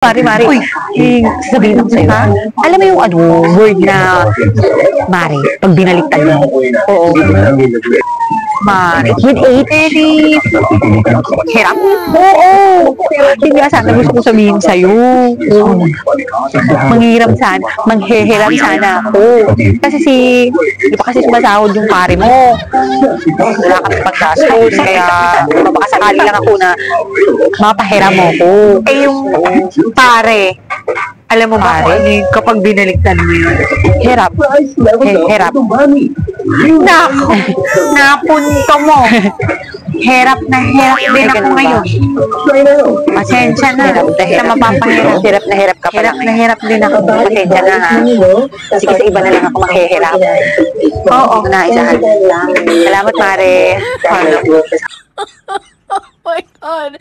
Mari, Uy, sasabihin ko sa'yo. ha? Alam mo yung word na Mari, pag binaliktad mo? Oo. Mari. With A, very hirap. Oo. Yun nga sana gusto ko sabihin sa'yo. Manghihiram sana ako. Kasi di ba kasi sumasahod yung pare mo? Wala kami paggastos, kaya baka sakali lang ako na mapahiram mo ko. Eh, yung pare, alam mo ba kung Pare? ano yung kapag binaliktad mo yun? Hirap. Hirap. Naku, napunto mo. Hirap na hirap din ako ganun ba? ngayon. Pasensya na, Hirap na hirap. na mapapahirap. Hirap na hirap ka pa Hirap lang. na hirap din ako. Pasensya na ha. Sige, sa iba na lang ako maghihirap. Oo. Naisahan. Salamat, Mare. Oh my God.